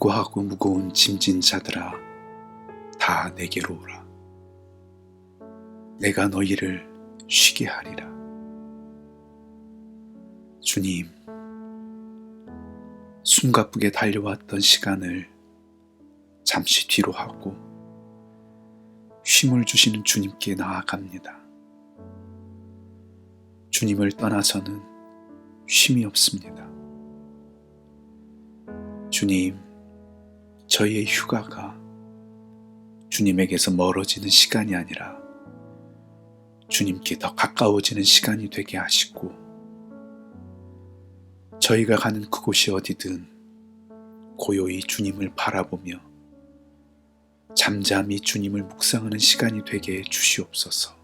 수고하고 무거운 짐진 자들아, 다 내게로 오라. 내가 너희를 쉬게 하리라. 주님, 숨가쁘게 달려왔던 시간을 잠시 뒤로 하고 쉼을 주시는 주님께 나아갑니다. 주님을 떠나서는 쉼이 없습니다. 주님, 저희의 휴가가 주님에게서 멀어지는 시간이 아니라 주님께 더 가까워지는 시간이 되게 하시고, 저희가 가는 그곳이 어디든 고요히 주님을 바라보며 잠잠히 주님을 묵상하는 시간이 되게 해 주시옵소서.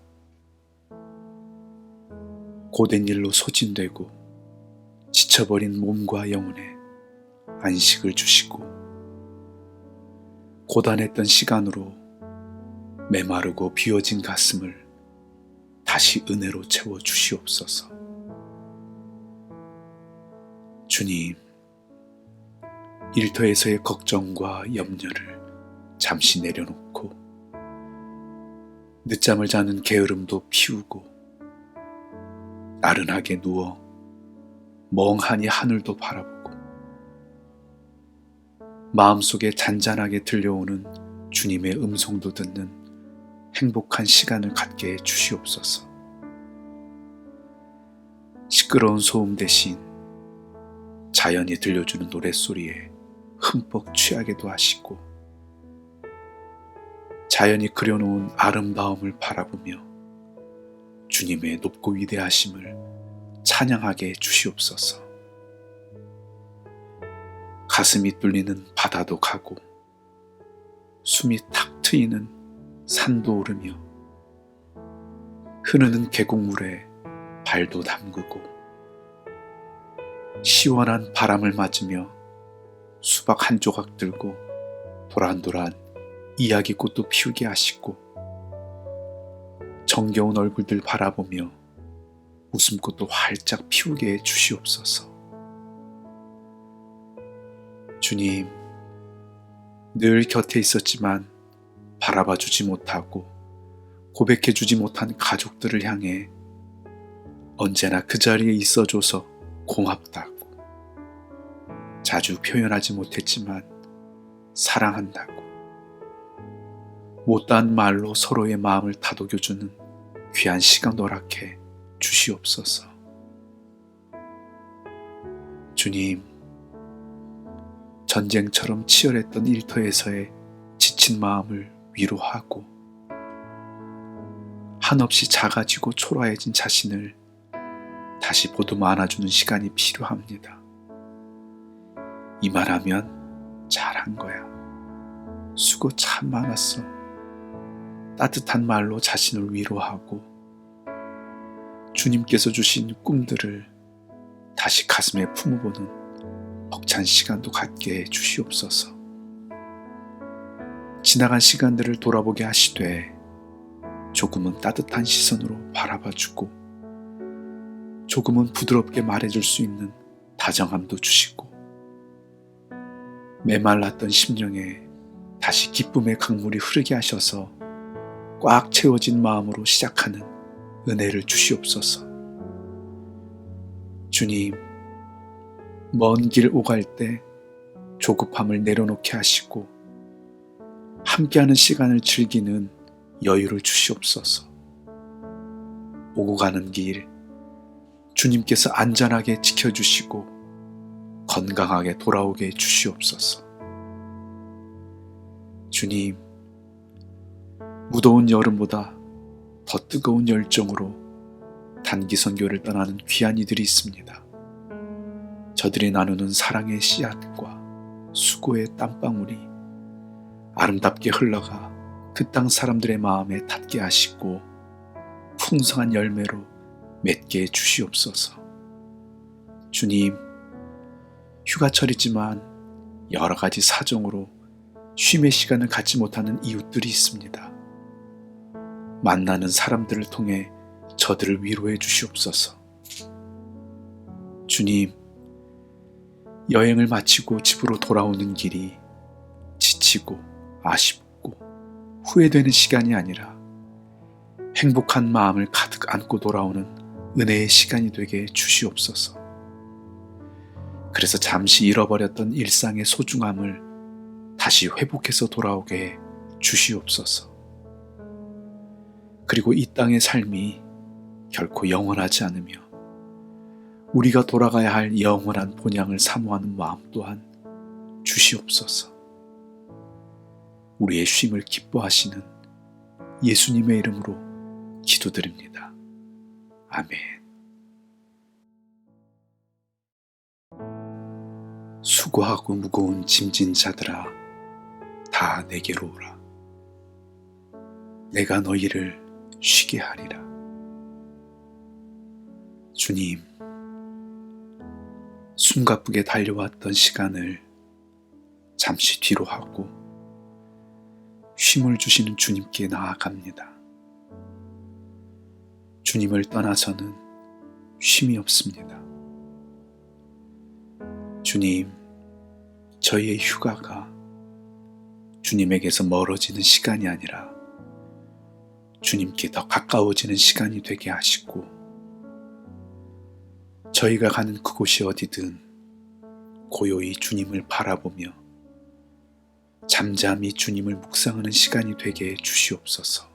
고된 일로 소진되고 지쳐버린 몸과 영혼에 안식을 주시고, 고단했던 시간으로 메마르고 비워진 가슴을 다시 은혜로 채워 주시옵소서. 주님, 일터에서의 걱정과 염려를 잠시 내려놓고 늦잠을 자는 게으름도 피우고 나른하게 누워 멍하니 하늘도 바라보고 마음속에 잔잔하게 들려오는 주님의 음성도 듣는 행복한 시간을 갖게 해 주시옵소서. 시끄러운 소음 대신 자연이 들려주는 노랫소리에 흠뻑 취하게도 하시고, 자연이 그려놓은 아름다움을 바라보며 주님의 높고 위대하심을 찬양하게 해 주시옵소서. 가슴이 뚫리는 바다도 가고 숨이 탁 트이는 산도 오르며 흐르는 계곡물에 발도 담그고 시원한 바람을 맞으며 수박 한 조각 들고 도란도란 이야기꽃도 피우게 하시고, 정겨운 얼굴들 바라보며 웃음꽃도 활짝 피우게 해 주시옵소서. 주님, 늘 곁에 있었지만 바라봐 주지 못하고 고백해 주지 못한 가족들을 향해 언제나 그 자리에 있어줘서 고맙다고, 자주 표현하지 못했지만 사랑한다고, 못다한 말로 서로의 마음을 다독여주는 귀한 시간 허락해 주시옵소서. 주님, 전쟁처럼 치열했던 일터에서의 지친 마음을 위로하고 한없이 작아지고 초라해진 자신을 다시 보듬어 안아주는 시간이 필요합니다. 이 말하면 잘한 거야. 수고 참 많았어. 따뜻한 말로 자신을 위로하고 주님께서 주신 꿈들을 다시 가슴에 품어보는 벅찬 시간도 갖게 해 주시옵소서. 지나간 시간들을 돌아보게 하시되 조금은 따뜻한 시선으로 바라봐주고 조금은 부드럽게 말해줄 수 있는 다정함도 주시고, 메말랐던 심령에 다시 기쁨의 강물이 흐르게 하셔서 꽉 채워진 마음으로 시작하는 은혜를 주시옵소서. 주님, 먼 길 오갈 때 조급함을 내려놓게 하시고 함께하는 시간을 즐기는 여유를 주시옵소서. 오고 가는 길 주님께서 안전하게 지켜주시고 건강하게 돌아오게 주시옵소서. 주님, 무더운 여름보다 더 뜨거운 열정으로 단기 선교를 떠나는 귀한 이들이 있습니다. 저들이 나누는 사랑의 씨앗과 수고의 땀방울이 아름답게 흘러가 그 땅 사람들의 마음에 닿게 하시고 풍성한 열매로 맺게 해 주시옵소서. 주님, 휴가철이지만 여러 가지 사정으로 쉼의 시간을 갖지 못하는 이웃들이 있습니다. 만나는 사람들을 통해 저들을 위로해 주시옵소서. 주님, 여행을 마치고 집으로 돌아오는 길이 지치고 아쉽고 후회되는 시간이 아니라 행복한 마음을 가득 안고 돌아오는 은혜의 시간이 되게 주시옵소서. 그래서 잠시 잃어버렸던 일상의 소중함을 다시 회복해서 돌아오게 해 주시옵소서. 그리고 이 땅의 삶이 결코 영원하지 않으며 우리가 돌아가야 할 영원한 본향을 사모하는 마음 또한 주시옵소서. 우리의 쉼을 기뻐하시는 예수님의 이름으로 기도드립니다. 아멘. 수고하고 무거운 짐진 자들아, 다 내게로 오라. 내가 너희를 쉬게 하리라. 주님, 숨가쁘게 달려왔던 시간을 잠시 뒤로 하고 쉼을 주시는 주님께 나아갑니다. 주님을 떠나서는 쉼이 없습니다. 주님, 저희의 휴가가 주님에게서 멀어지는 시간이 아니라 주님께 더 가까워지는 시간이 되게 하시고, 저희가 가는 그곳이 어디든 고요히 주님을 바라보며 잠잠히 주님을 묵상하는 시간이 되게 해 주시옵소서.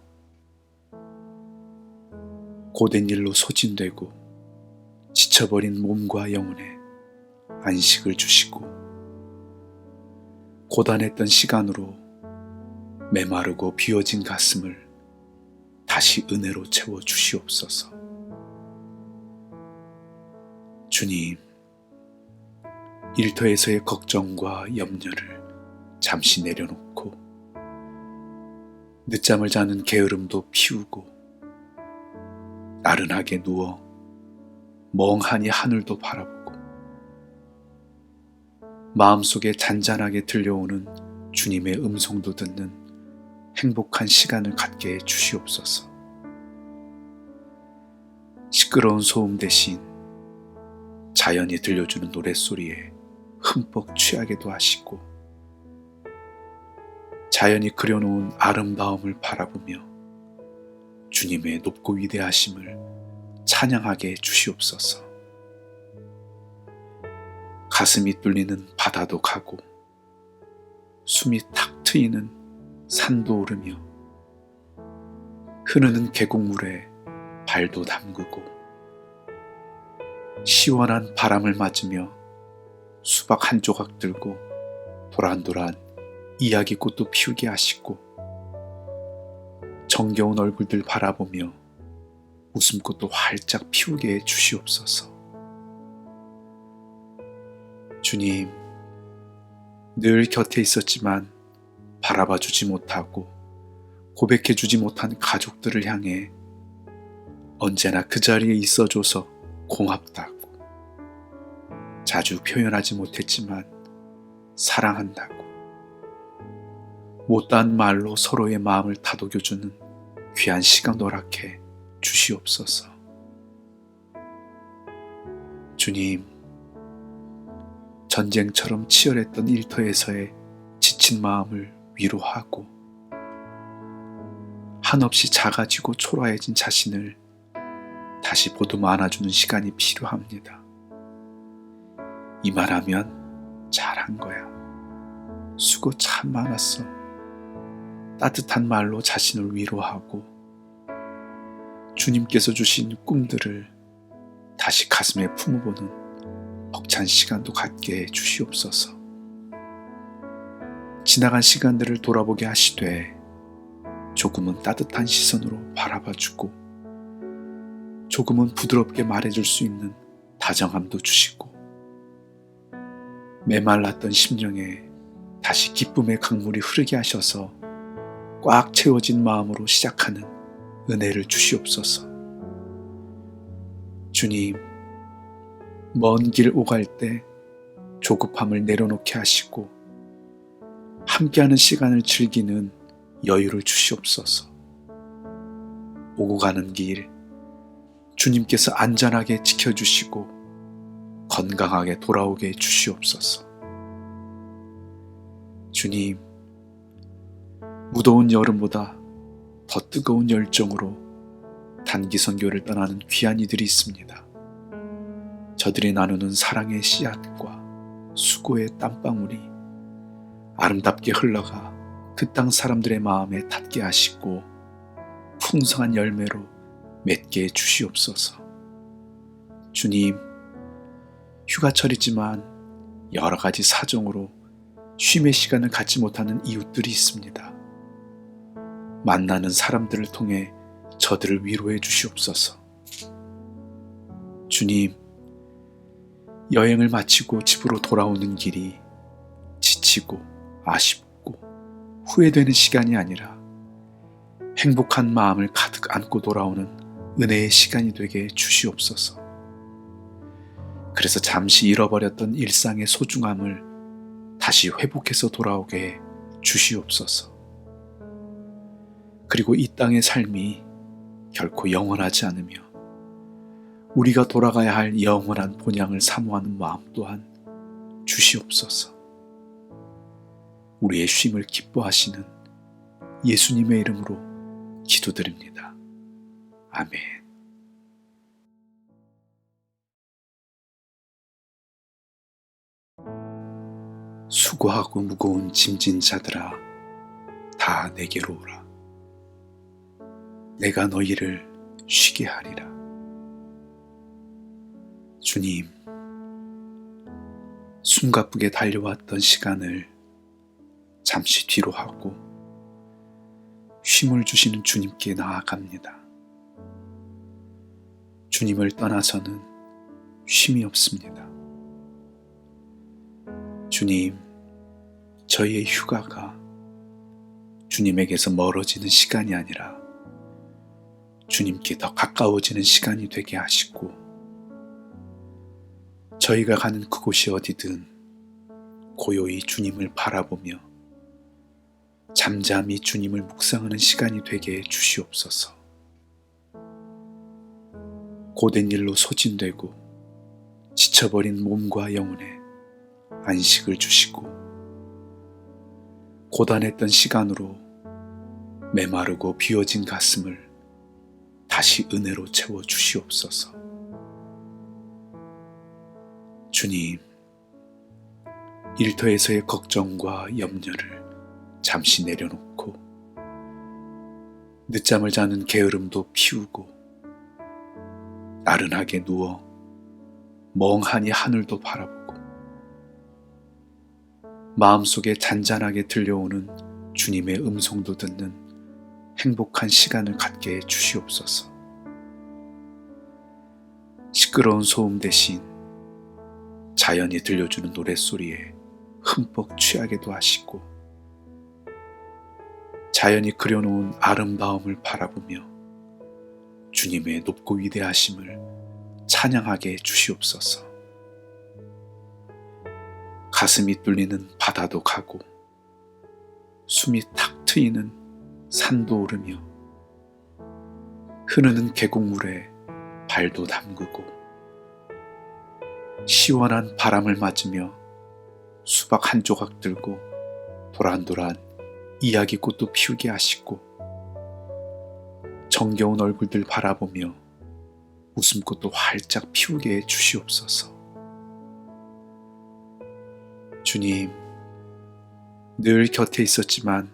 고된 일로 소진되고 지쳐버린 몸과 영혼에 안식을 주시고, 고단했던 시간으로 메마르고 비어진 가슴을 다시 은혜로 채워 주시옵소서. 주님, 일터에서의 걱정과 염려를 잠시 내려놓고 늦잠을 자는 게으름도 피우고 나른하게 누워 멍하니 하늘도 바라보고 마음속에 잔잔하게 들려오는 주님의 음성도 듣는 행복한 시간을 갖게 해 주시옵소서. 시끄러운 소음 대신 자연이 들려주는 노랫소리에 흠뻑 취하게도 하시고, 자연이 그려놓은 아름다움을 바라보며 주님의 높고 위대하심을 찬양하게 해 주시옵소서. 가슴이 뚫리는 바다도 가고 숨이 탁 트이는 산도 오르며 흐르는 계곡물에 발도 담그고 시원한 바람을 맞으며 수박 한 조각 들고 도란도란 이야기꽃도 피우게 하시고, 정겨운 얼굴들 바라보며 웃음꽃도 활짝 피우게 해 주시옵소서. 주님, 늘 곁에 있었지만 바라봐 주지 못하고 고백해 주지 못한 가족들을 향해 언제나 그 자리에 있어줘서 고맙다고, 자주 표현하지 못했지만 사랑한다고, 못다한 말로 서로의 마음을 다독여주는 귀한 시간 허락해 주시옵소서. 주님, 전쟁처럼 치열했던 일터에서의 지친 마음을 위로하고 한없이 작아지고 초라해진 자신을 다시 보듬어 안아주는 시간이 필요합니다. 이 말하면 잘한 거야, 수고 참 많았어, 따뜻한 말로 자신을 위로하고 주님께서 주신 꿈들을 다시 가슴에 품어보는 벅찬 시간도 갖게 해 주시옵소서. 지나간 시간들을 돌아보게 하시되 조금은 따뜻한 시선으로 바라봐주고 조금은 부드럽게 말해줄 수 있는 다정함도 주시고, 메말랐던 심령에 다시 기쁨의 강물이 흐르게 하셔서 꽉 채워진 마음으로 시작하는 은혜를 주시옵소서. 주님, 먼 길 오갈 때 조급함을 내려놓게 하시고 함께하는 시간을 즐기는 여유를 주시옵소서. 오고 가는 길 주님께서 안전하게 지켜주시고 건강하게 돌아오게 해 주시옵소서. 주님, 무더운 여름보다 더 뜨거운 열정으로 단기 선교를 떠나는 귀한 이들이 있습니다. 저들이 나누는 사랑의 씨앗과 수고의 땀방울이 아름답게 흘러가 그 땅 사람들의 마음에 닿게 하시고 풍성한 열매로 맺게 해주시옵소서. 주님, 휴가철이지만 여러 가지 사정으로 쉼의 시간을 갖지 못하는 이웃들이 있습니다. 만나는 사람들을 통해 저들을 위로해 주시옵소서. 주님, 여행을 마치고 집으로 돌아오는 길이 지치고 아쉽고 후회되는 시간이 아니라 행복한 마음을 가득 안고 돌아오는 은혜의 시간이 되게 주시옵소서. 그래서 잠시 잃어버렸던 일상의 소중함을 다시 회복해서 돌아오게 해 주시옵소서. 그리고 이 땅의 삶이 결코 영원하지 않으며 우리가 돌아가야 할 영원한 본향을 사모하는 마음 또한 주시옵소서. 우리의 쉼을 기뻐하시는 예수님의 이름으로 기도드립니다. 아멘. 수고하고 무거운 짐진 자들아, 다 내게로 오라. 내가 너희를 쉬게 하리라. 주님, 숨가쁘게 달려왔던 시간을 잠시 뒤로 하고 쉼을 주시는 주님께 나아갑니다. 주님을 떠나서는 쉼이 없습니다. 주님, 저희의 휴가가 주님에게서 멀어지는 시간이 아니라 주님께 더 가까워지는 시간이 되게 하시고, 저희가 가는 그곳이 어디든 고요히 주님을 바라보며 잠잠히 주님을 묵상하는 시간이 되게 해 주시옵소서. 고된 일로 소진되고 지쳐버린 몸과 영혼에 안식을 주시고, 고단했던 시간으로 메마르고 비워진 가슴을 다시 은혜로 채워 주시옵소서. 주님, 일터에서의 걱정과 염려를 잠시 내려놓고 늦잠을 자는 게으름도 피우고 나른하게 누워 멍하니 하늘도 바라보고 마음속에 잔잔하게 들려오는 주님의 음성도 듣는 행복한 시간을 갖게 해 주시옵소서. 시끄러운 소음 대신 자연이 들려주는 노랫소리에 흠뻑 취하게도 하시고, 자연이 그려놓은 아름다움을 바라보며 주님의 높고 위대하심을 찬양하게 해 주시옵소서. 가슴이 뚫리는 바다도 가고 숨이 탁 트이는 산도 오르며 흐르는 계곡물에 발도 담그고 시원한 바람을 맞으며 수박 한 조각 들고 도란도란 이야기꽃도 피우게 하시고, 정겨운 얼굴들 바라보며 웃음꽃도 활짝 피우게 해 주시옵소서. 주님, 늘 곁에 있었지만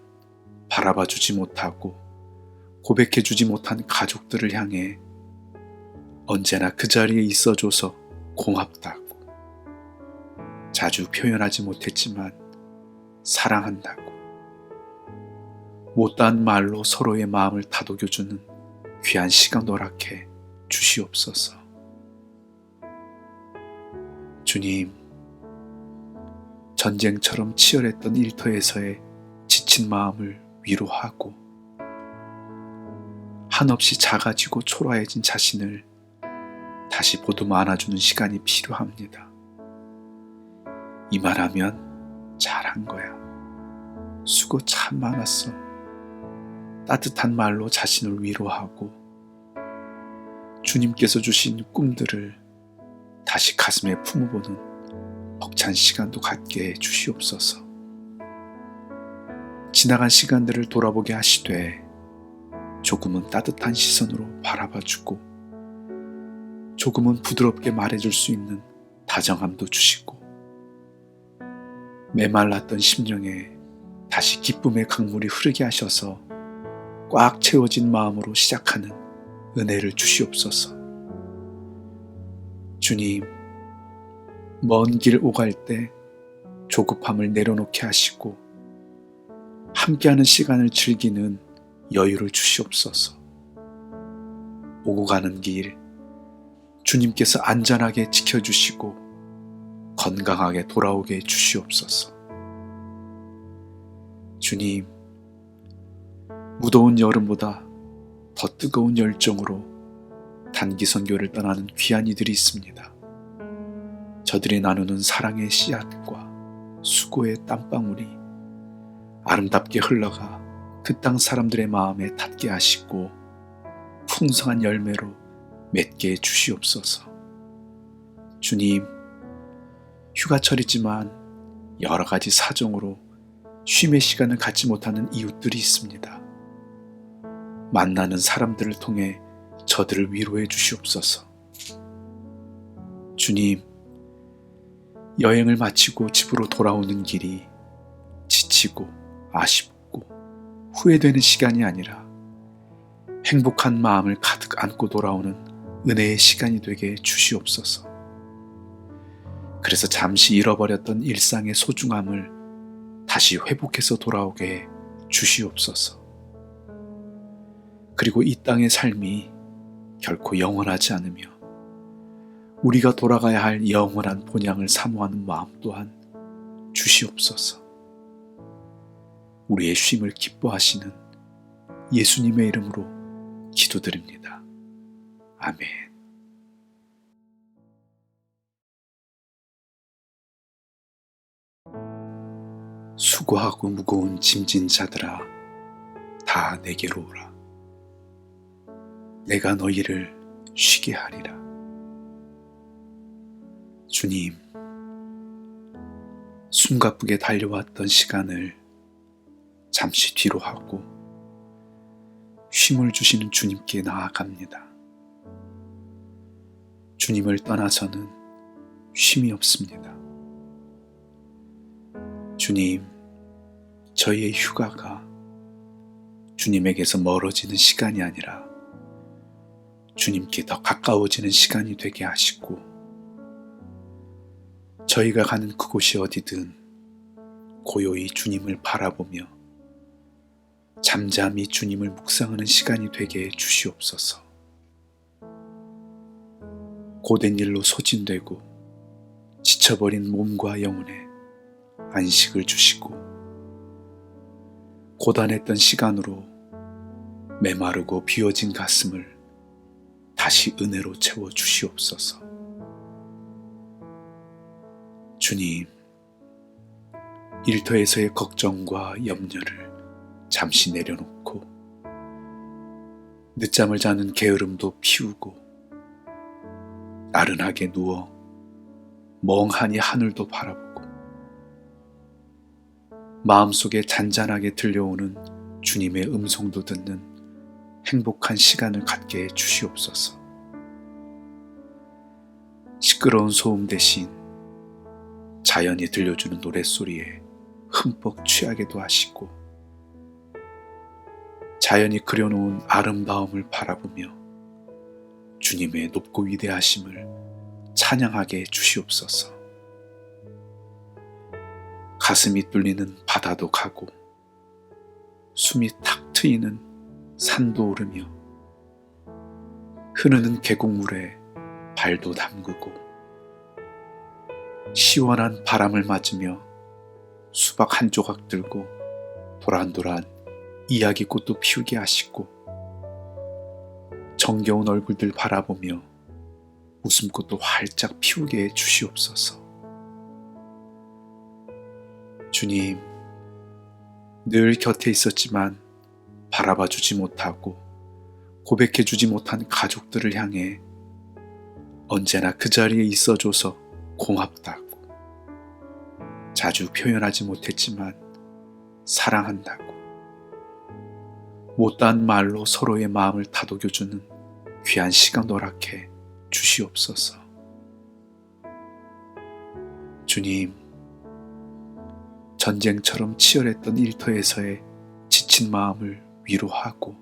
바라봐 주지 못하고 고백해 주지 못한 가족들을 향해 언제나 그 자리에 있어줘서 고맙다고, 자주 표현하지 못했지만 사랑한다고, 못다한 말로 서로의 마음을 다독여주는 귀한 시간 허락해 주시옵소서. 주님, 전쟁처럼 치열했던 일터에서의 지친 마음을 위로하고 한없이 작아지고 초라해진 자신을 다시 보듬어 안아주는 시간이 필요합니다. 이 말하면 잘한 거야. 수고 참 많았어. 따뜻한 말로 자신을 위로하고 주님께서 주신 꿈들을 다시 가슴에 품어보는 벅찬 시간도 갖게 해 주시옵소서. 지나간 시간들을 돌아보게 하시되 조금은 따뜻한 시선으로 바라봐주고 조금은 부드럽게 말해줄 수 있는 다정함도 주시고 메말랐던 심령에 다시 기쁨의 강물이 흐르게 하셔서 꽉 채워진 마음으로 시작하는 은혜를 주시옵소서. 주님, 먼 길 오갈 때 조급함을 내려놓게 하시고 함께하는 시간을 즐기는 여유를 주시옵소서. 오고 가는 길 주님께서 안전하게 지켜주시고 건강하게 돌아오게 주시옵소서. 주님, 무더운 여름보다 더 뜨거운 열정으로 단기 선교를 떠나는 귀한 이들이 있습니다. 저들이 나누는 사랑의 씨앗과 수고의 땀방울이 아름답게 흘러가 그 땅 사람들의 마음에 닿게 하시고 풍성한 열매로 맺게 주시옵소서. 주님, 휴가철이지만 여러 가지 사정으로 쉼의 시간을 갖지 못하는 이웃들이 있습니다. 만나는 사람들을 통해 저들을 위로해 주시옵소서. 주님, 여행을 마치고 집으로 돌아오는 길이 지치고 아쉽고 후회되는 시간이 아니라 행복한 마음을 가득 안고 돌아오는 은혜의 시간이 되게 주시옵소서. 그래서 잠시 잃어버렸던 일상의 소중함을 다시 회복해서 돌아오게 주시옵소서. 그리고 이 땅의 삶이 결코 영원하지 않으며 우리가 돌아가야 할 영원한 본향을 사모하는 마음 또한 주시옵소서. 우리의 쉼을 기뻐하시는 예수님의 이름으로 기도드립니다. 아멘. 수고하고 무거운 짐진 자들아, 다 내게로 오라. 내가 너희를 쉬게 하리라. 주님, 숨가쁘게 달려왔던 시간을 잠시 뒤로 하고 쉼을 주시는 주님께 나아갑니다. 주님을 떠나서는 쉼이 없습니다. 주님, 저희의 휴가가 주님에게서 멀어지는 시간이 아니라 주님께 더 가까워지는 시간이 되게 하시고 저희가 가는 그곳이 어디든 고요히 주님을 바라보며 잠잠히 주님을 묵상하는 시간이 되게 주시옵소서. 고된 일로 소진되고 지쳐버린 몸과 영혼에 안식을 주시고 고단했던 시간으로 메마르고 비워진 가슴을 다시 은혜로 채워 주시옵소서. 주님, 일터에서의 걱정과 염려를 잠시 내려놓고 늦잠을 자는 게으름도 피우고 나른하게 누워 멍하니 하늘도 바라보고 마음속에 잔잔하게 들려오는 주님의 음성도 듣는 행복한 시간을 갖게 해 주시옵소서. 시끄러운 소음 대신 자연이 들려주는 노랫소리에 흠뻑 취하게도 하시고 자연이 그려놓은 아름다움을 바라보며 주님의 높고 위대하심을 찬양하게 해 주시옵소서. 가슴이 뚫리는 바다도 가고 숨이 탁 트이는 산도 오르며 흐르는 계곡물에 발도 담그고 시원한 바람을 맞으며 수박 한 조각 들고 도란도란 이야기꽃도 피우게 하시고 정겨운 얼굴들 바라보며 웃음꽃도 활짝 피우게 해 주시옵소서. 주님, 늘 곁에 있었지만 바라봐주지 못하고 고백해주지 못한 가족들을 향해 언제나 그 자리에 있어줘서 고맙다고 자주 표현하지 못했지만 사랑한다고 못다한 말로 서로의 마음을 다독여주는 귀한 시간 허락해 주시옵소서. 주님, 전쟁처럼 치열했던 일터에서의 지친 마음을 위로하고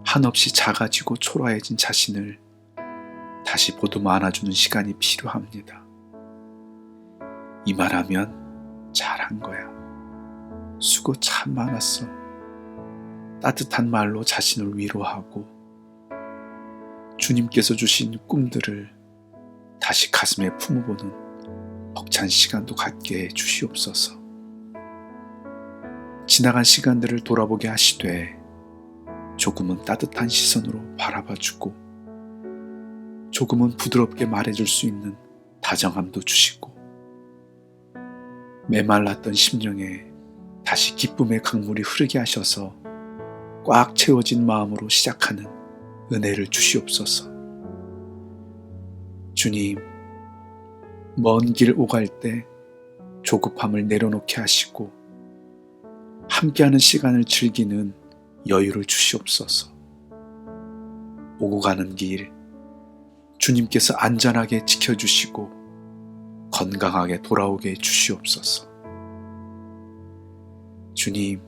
한없이 작아지고 초라해진 자신을 다시 보듬어 안아주는 시간이 필요합니다. 이 말하면 잘한 거야. 수고 참 많았어. 따뜻한 말로 자신을 위로하고 주님께서 주신 꿈들을 다시 가슴에 품어보는 벅찬 시간도 갖게 해주시옵소서. 지나간 시간들을 돌아보게 하시되 조금은 따뜻한 시선으로 바라봐주고 조금은 부드럽게 말해줄 수 있는 다정함도 주시고 메말랐던 심령에 다시 기쁨의 강물이 흐르게 하셔서 꽉 채워진 마음으로 시작하는 은혜를 주시옵소서. 주님, 먼 길 오갈 때 조급함을 내려놓게 하시고 함께하는 시간을 즐기는 여유를 주시옵소서. 오고 가는 길 주님께서 안전하게 지켜주시고 건강하게 돌아오게 주시옵소서. 주님,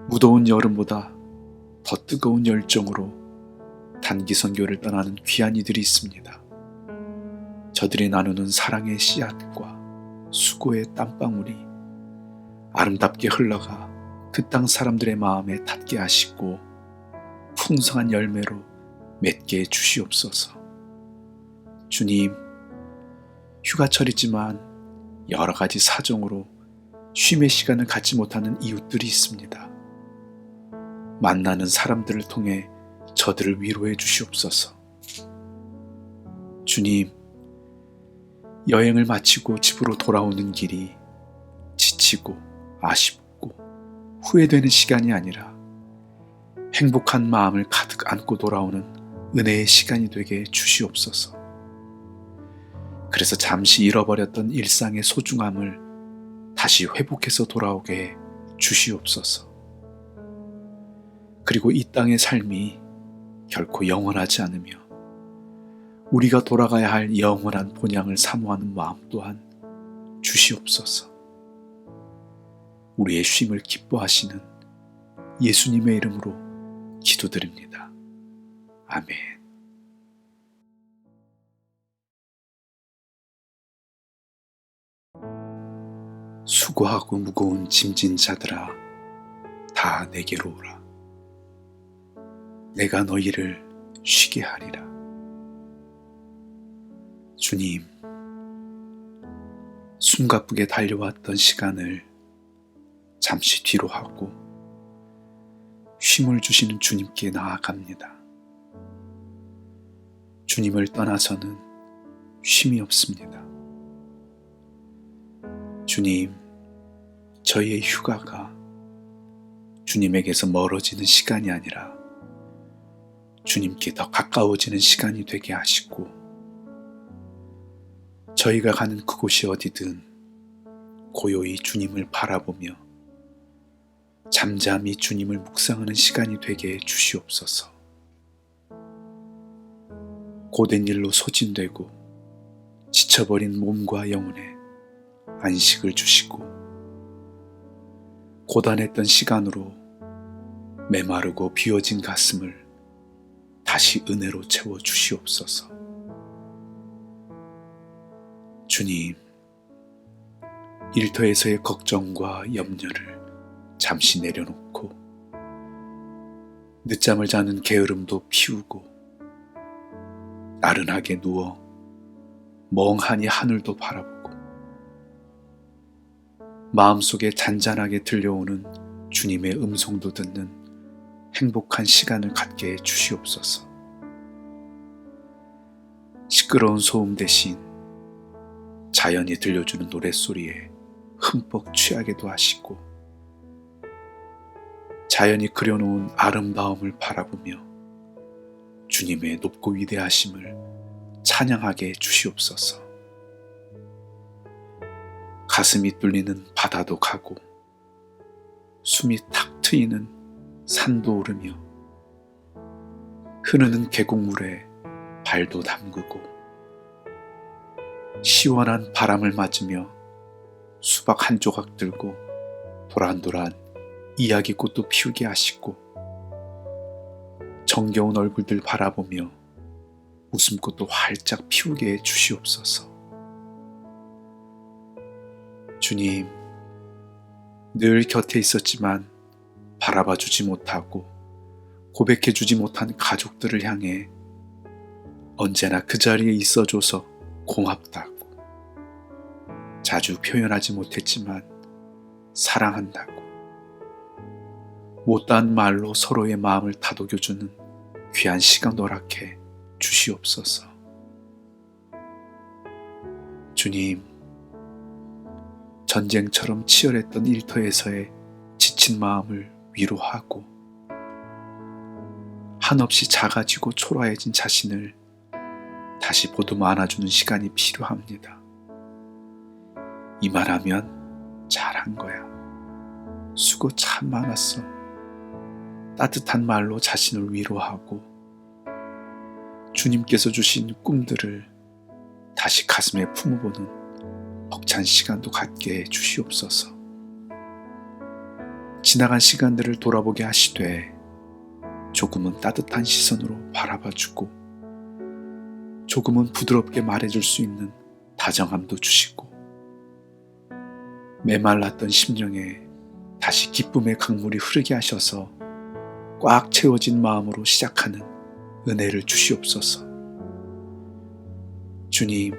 무더운 여름보다 더 뜨거운 열정으로 단기 선교를 떠나는 귀한 이들이 있습니다. 저들이 나누는 사랑의 씨앗과 수고의 땀방울이 아름답게 흘러가 그 땅 사람들의 마음에 닿게 하시고 풍성한 열매로 맺게 해 주시옵소서. 주님, 휴가철이지만 여러 가지 사정으로 쉼의 시간을 갖지 못하는 이웃들이 있습니다. 만나는 사람들을 통해 저들을 위로해 주시옵소서. 주님, 여행을 마치고 집으로 돌아오는 길이 지치고 아쉽고 후회되는 시간이 아니라 행복한 마음을 가득 안고 돌아오는 은혜의 시간이 되게 해 주시옵소서. 그래서 잠시 잃어버렸던 일상의 소중함을 다시 회복해서 돌아오게 해 주시옵소서. 그리고 이 땅의 삶이 결코 영원하지 않으며 우리가 돌아가야 할 영원한 본향을 사모하는 마음 또한 주시옵소서. 우리의 쉼을 기뻐하시는 예수님의 이름으로 기도드립니다. 아멘. 수고하고 무거운 짐진 자들아, 다 내게로 오라. 내가 너희를 쉬게 하리라. 주님, 숨가쁘게 달려왔던 시간을 잠시 뒤로 하고 쉼을 주시는 주님께 나아갑니다. 주님을 떠나서는 쉼이 없습니다. 주님, 저희의 휴가가 주님에게서 멀어지는 시간이 아니라 주님께 더 가까워지는 시간이 되게 하시고 저희가 가는 그곳이 어디든 고요히 주님을 바라보며 잠잠히 주님을 묵상하는 시간이 되게 해 주시옵소서. 고된 일로 소진되고 지쳐버린 몸과 영혼에 안식을 주시고 고단했던 시간으로 메마르고 비어진 가슴을 다시 은혜로 채워 주시옵소서. 주님, 일터에서의 걱정과 염려를 잠시 내려놓고 늦잠을 자는 게으름도 피우고 나른하게 누워 멍하니 하늘도 바라보고 마음속에 잔잔하게 들려오는 주님의 음성도 듣는 행복한 시간을 갖게 해 주시옵소서. 시끄러운 소음 대신 자연이 들려주는 노랫소리에 흠뻑 취하게도 하시고 자연이 그려놓은 아름다움을 바라보며 주님의 높고 위대하심을 찬양하게 해 주시옵소서. 가슴이 뚫리는 바다도 가고 숨이 탁 트이는 산도 오르며 흐르는 계곡물에 발도 담그고 시원한 바람을 맞으며 수박 한 조각 들고 도란도란 이야기꽃도 피우게 하시고 정겨운 얼굴들 바라보며 웃음꽃도 활짝 피우게 해 주시옵소서. 주님, 늘 곁에 있었지만 바라봐 주지 못하고 고백해 주지 못한 가족들을 향해 언제나 그 자리에 있어줘서 고맙다고, 자주 표현하지 못했지만 사랑한다고, 못다한 말로 서로의 마음을 다독여주는 귀한 시간 허락해 주시옵소서. 주님, 전쟁처럼 치열했던 일터에서의 지친 마음을 위로하고 한없이 작아지고 초라해진 자신을 다시 보듬어 안아주는 시간이 필요합니다. 이 말하면 잘한 거야. 수고 참 많았어. 따뜻한 말로 자신을 위로하고 주님께서 주신 꿈들을 다시 가슴에 품어보는 벅찬 시간도 갖게 해 주시옵소서. 지나간 시간들을 돌아보게 하시되 조금은 따뜻한 시선으로 바라봐주고 조금은 부드럽게 말해줄 수 있는 다정함도 주시고 메말랐던 심령에 다시 기쁨의 강물이 흐르게 하셔서 꽉 채워진 마음으로 시작하는 은혜를 주시옵소서. 주님,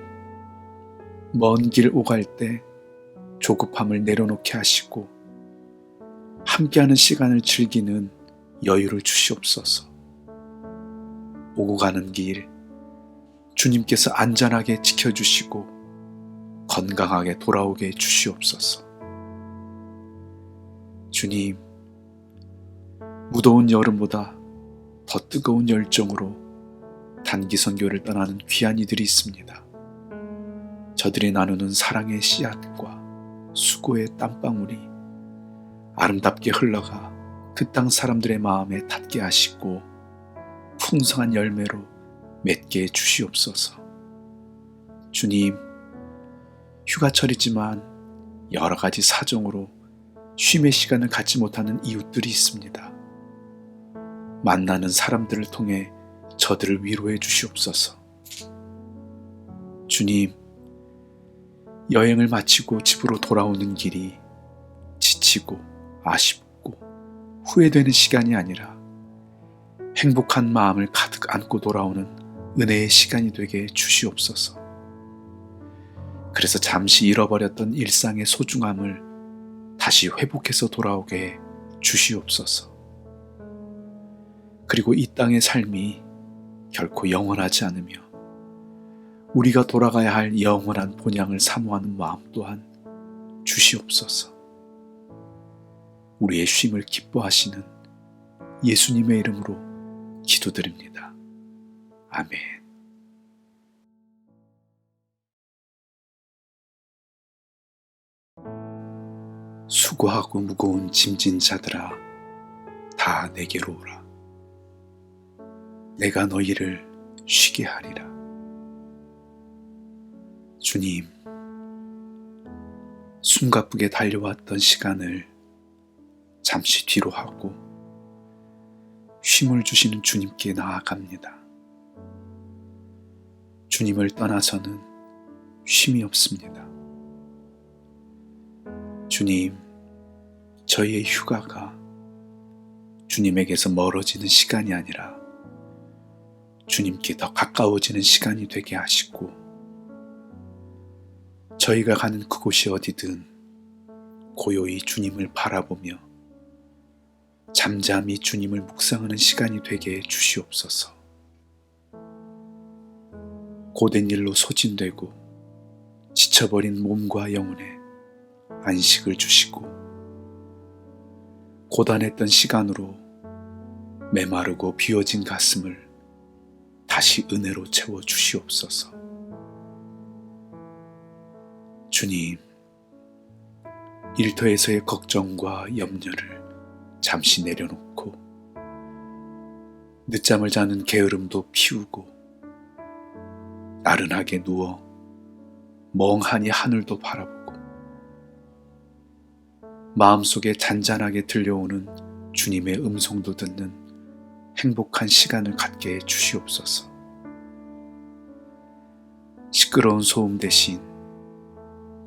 먼 길 오갈 때 조급함을 내려놓게 하시고 함께하는 시간을 즐기는 여유를 주시옵소서. 오고 가는 길 주님께서 안전하게 지켜주시고 건강하게 돌아오게 해주시옵소서. 주님, 무더운 여름보다 더 뜨거운 열정으로 단기 선교를 떠나는 귀한 이들이 있습니다. 저들이 나누는 사랑의 씨앗과 수고의 땀방울이 아름답게 흘러가 그 땅 사람들의 마음에 닿게 하시고 풍성한 열매로 맺게 해 주시옵소서. 주님, 휴가철이지만 여러 가지 사정으로 쉼의 시간을 갖지 못하는 이웃들이 있습니다. 만나는 사람들을 통해 저들을 위로해 주시옵소서. 주님, 여행을 마치고 집으로 돌아오는 길이 지치고 아쉽고 후회되는 시간이 아니라 행복한 마음을 가득 안고 돌아오는 은혜의 시간이 되게 해 주시옵소서. 그래서 잠시 잃어버렸던 일상의 소중함을 다시 회복해서 돌아오게 해 주시옵소서. 그리고 이 땅의 삶이 결코 영원하지 않으며 우리가 돌아가야 할 영원한 본향을 사모하는 마음 또한 주시옵소서. 우리의 쉼을 기뻐하시는 예수님의 이름으로 기도드립니다. 아멘. 수고하고 무거운 짐진 자들아, 다 내게로 오라. 내가 너희를 쉬게 하리라. 주님, 숨가쁘게 달려왔던 시간을 잠시 뒤로 하고 쉼을 주시는 주님께 나아갑니다. 주님을 떠나서는 쉼이 없습니다. 주님, 저희의 휴가가 주님에게서 멀어지는 시간이 아니라 주님께 더 가까워지는 시간이 되게 하시고 저희가 가는 그곳이 어디든 고요히 주님을 바라보며 잠잠히 주님을 묵상하는 시간이 되게 해 주시옵소서. 고된 일로 소진되고 지쳐버린 몸과 영혼에 안식을 주시고 고단했던 시간으로 메마르고 비워진 가슴을 다시 은혜로 채워 주시옵소서. 주님, 일터에서의 걱정과 염려를 잠시 내려놓고 늦잠을 자는 게으름도 피우고 나른하게 누워 멍하니 하늘도 바라보고 마음속에 잔잔하게 들려오는 주님의 음성도 듣는 행복한 시간을 갖게 해주시옵소서. 시끄러운 소음 대신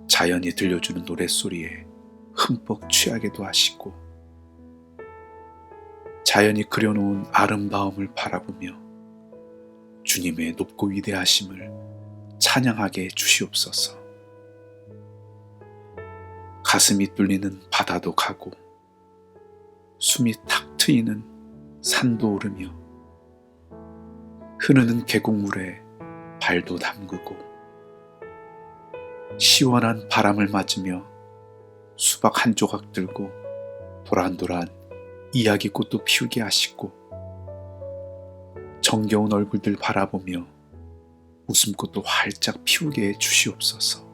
자연이 들려주는 노랫소리에 흠뻑 취하게도 하시고 자연이 그려놓은 아름다움을 바라보며 주님의 높고 위대하심을 찬양하게 해주시옵소서. 가슴이 뚫리는 바다도 가고 숨이 탁 트이는 산도 오르며 흐르는 계곡물에 발도 담그고 시원한 바람을 맞으며 수박 한 조각 들고 도란도란 이야기꽃도 피우게 하시고 정겨운 얼굴들 바라보며 웃음꽃도 활짝 피우게 해 주시옵소서.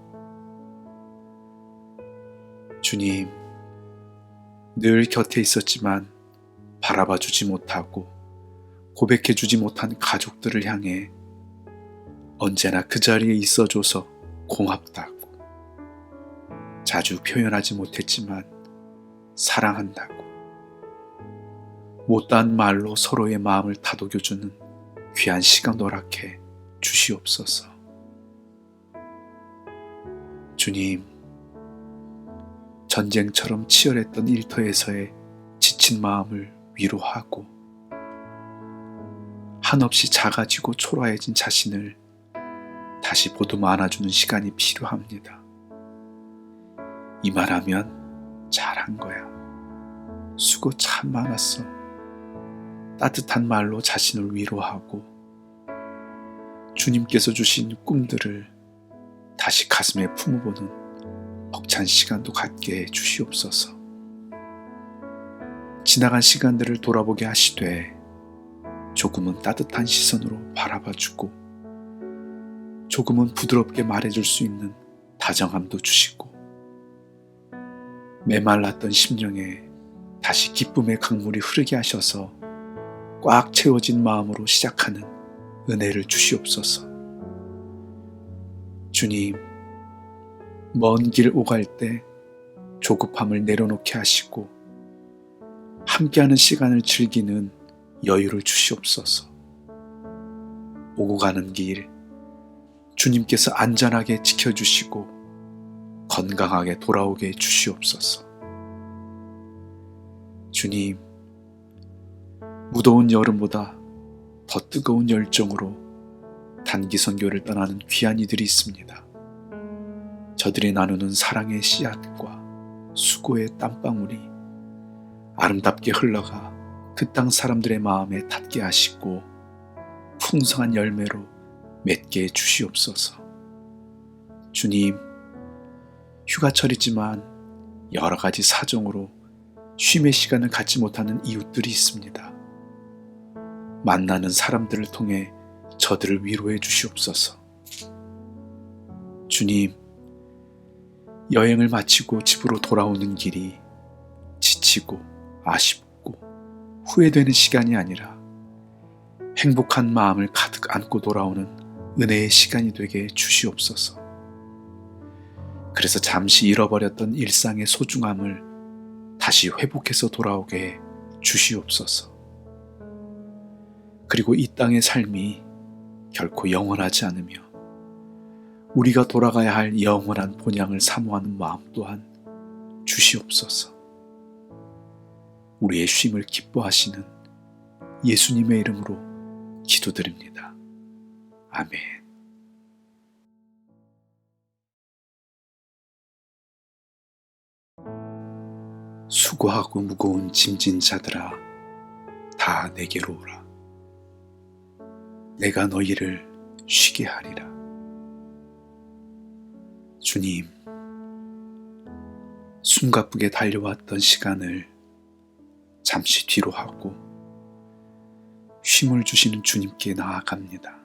주님, 늘 곁에 있었지만 바라봐 주지 못하고 고백해 주지 못한 가족들을 향해 언제나 그 자리에 있어줘서 고맙다고, 자주 표현하지 못했지만 사랑한다고, 못다한 말로 서로의 마음을 다독여주는 귀한 시간 허락해 주시옵소서. 주님, 전쟁처럼 치열했던 일터에서의 지친 마음을 위로하고 한없이 작아지고 초라해진 자신을 다시 보듬어 안아주는 시간이 필요합니다. 이만하면 잘한 거야. 수고 참 많았어. 따뜻한 말로 자신을 위로하고 주님께서 주신 꿈들을 다시 가슴에 품어보는 벅찬 시간도 갖게 해 주시옵소서. 지나간 시간들을 돌아보게 하시되 조금은 따뜻한 시선으로 바라봐주고 조금은 부드럽게 말해줄 수 있는 다정함도 주시고 메말랐던 심령에 다시 기쁨의 강물이 흐르게 하셔서 꽉 채워진 마음으로 시작하는 은혜를 주시옵소서. 주님, 먼 길 오갈 때 조급함을 내려놓게 하시고 함께하는 시간을 즐기는 여유를 주시옵소서. 오고 가는 길 주님께서 안전하게 지켜주시고 건강하게 돌아오게 주시옵소서. 주님, 무더운 여름보다 더 뜨거운 열정으로 단기 선교를 떠나는 귀한 이들이 있습니다. 저들이 나누는 사랑의 씨앗과 수고의 땀방울이 아름답게 흘러가 그 땅 사람들의 마음에 닿게 하시고 풍성한 열매로 맺게 해 주시옵소서. 주님, 휴가철이지만 여러 가지 사정으로 쉼의 시간을 갖지 못하는 이웃들이 있습니다. 만나는 사람들을 통해 저들을 위로해 주시옵소서. 주님, 여행을 마치고 집으로 돌아오는 길이 지치고 아쉽고 후회되는 시간이 아니라 행복한 마음을 가득 안고 돌아오는 은혜의 시간이 되게 주시옵소서. 그래서 잠시 잃어버렸던 일상의 소중함을 다시 회복해서 돌아오게 해 주시옵소서. 그리고 이 땅의 삶이 결코 영원하지 않으며 우리가 돌아가야 할 영원한 본향을 사모하는 마음 또한 주시옵소서. 우리의 쉼을 기뻐하시는 예수님의 이름으로 기도드립니다. 아멘. 수고하고 무거운 짐진 자들아, 다 내게로 오라. 내가 너희를 쉬게 하리라. 주님, 숨가쁘게 달려왔던 시간을 잠시 뒤로 하고 쉼을 주시는 주님께 나아갑니다.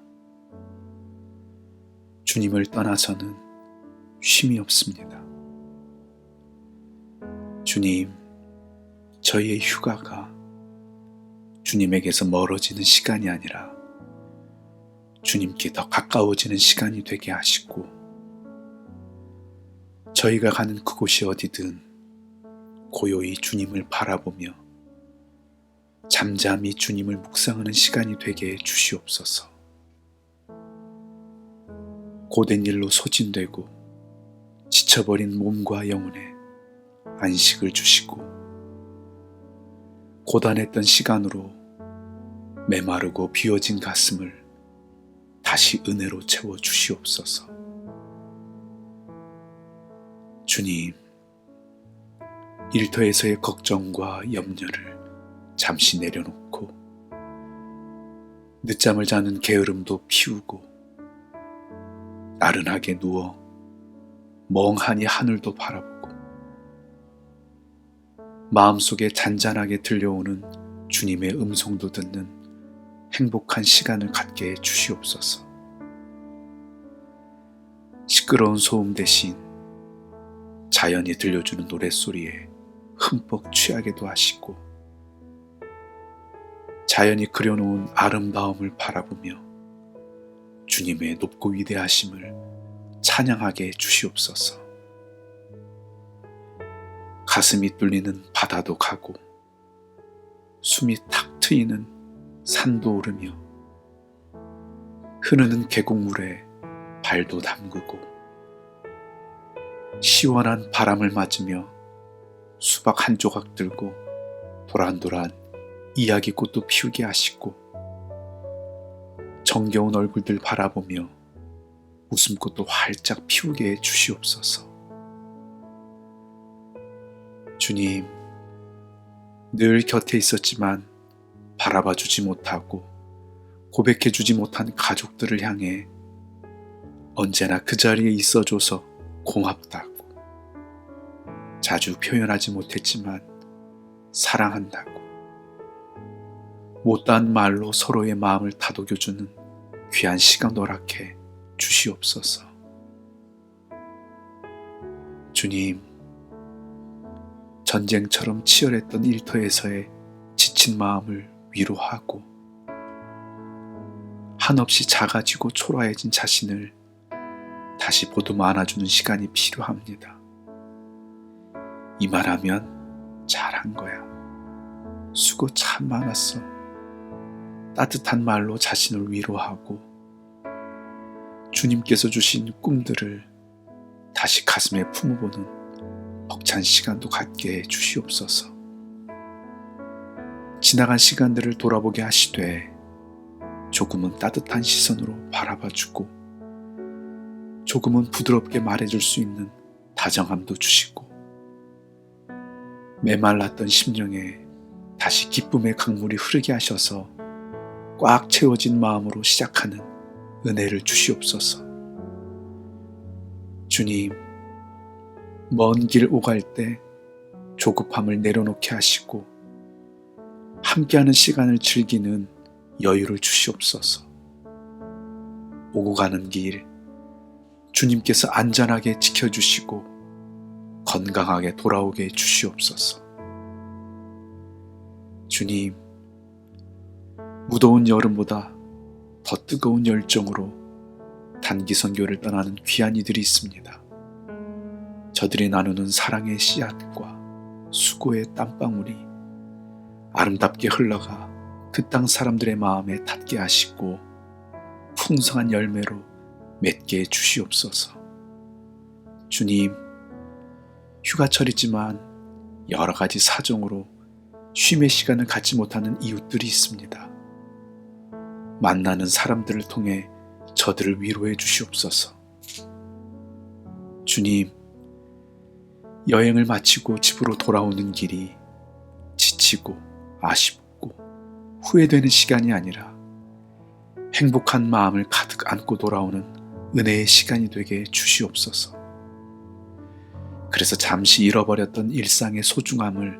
주님을 떠나서는 쉼이 없습니다. 주님, 저희의 휴가가 주님에게서 멀어지는 시간이 아니라 주님께 더 가까워지는 시간이 되게 하시고, 저희가 가는 그곳이 어디든 고요히 주님을 바라보며 잠잠히 주님을 묵상하는 시간이 되게 해 주시옵소서. 고된 일로 소진되고 지쳐버린 몸과 영혼에 안식을 주시고, 고단했던 시간으로 메마르고 비어진 가슴을 다시 은혜로 채워 주시옵소서. 주님, 일터에서의 걱정과 염려를 잠시 내려놓고 늦잠을 자는 게으름도 피우고 나른하게 누워 멍하니 하늘도 바라보고 마음속에 잔잔하게 들려오는 주님의 음성도 듣는 행복한 시간을 갖게 해 주시옵소서. 시끄러운 소음 대신 자연이 들려주는 노랫소리에 흠뻑 취하게도 하시고, 자연이 그려놓은 아름다움을 바라보며 주님의 높고 위대하심을 찬양하게 해 주시옵소서. 가슴이 뚫리는 바다도 가고 숨이 탁 트이는 산도 오르며 흐르는 계곡물에 발도 담그고 시원한 바람을 맞으며 수박 한 조각 들고 도란도란 이야기꽃도 피우게 하시고, 정겨운 얼굴들 바라보며 웃음꽃도 활짝 피우게 해 주시옵소서. 주님, 늘 곁에 있었지만 바라봐 주지 못하고 고백해 주지 못한 가족들을 향해 언제나 그 자리에 있어줘서 고맙다고, 자주 표현하지 못했지만 사랑한다고, 못다한 말로 서로의 마음을 다독여주는 귀한 시간 허락해 주시옵소서. 주님, 전쟁처럼 치열했던 일터에서의 지친 마음을 위로하고 한없이 작아지고 초라해진 자신을 다시 보듬어 안아주는 시간이 필요합니다. 이 말하면 잘한 거야. 수고 참 많았어. 따뜻한 말로 자신을 위로하고 주님께서 주신 꿈들을 다시 가슴에 품어보는 벅찬 시간도 갖게 해 주시옵소서. 지나간 시간들을 돌아보게 하시되 조금은 따뜻한 시선으로 바라봐주고 조금은 부드럽게 말해줄 수 있는 다정함도 주시고, 메말랐던 심령에 다시 기쁨의 강물이 흐르게 하셔서 꽉 채워진 마음으로 시작하는 은혜를 주시옵소서. 주님, 먼 길 오갈 때 조급함을 내려놓게 하시고 함께하는 시간을 즐기는 여유를 주시옵소서. 오고 가는 길 주님께서 안전하게 지켜주시고 건강하게 돌아오게 해주시옵소서. 주님, 무더운 여름보다 더 뜨거운 열정으로 단기 선교를 떠나는 귀한 이들이 있습니다. 저들이 나누는 사랑의 씨앗과 수고의 땀방울이 아름답게 흘러가 그 땅 사람들의 마음에 닿게 하시고 풍성한 열매로 맺게 해 주시옵소서. 주님, 휴가철이지만 여러 가지 사정으로 쉼의 시간을 갖지 못하는 이웃들이 있습니다. 만나는 사람들을 통해 저들을 위로해 주시옵소서. 주님, 여행을 마치고 집으로 돌아오는 길이 지치고 아쉽고 후회되는 시간이 아니라 행복한 마음을 가득 안고 돌아오는 은혜의 시간이 되게 주시옵소서. 그래서 잠시 잃어버렸던 일상의 소중함을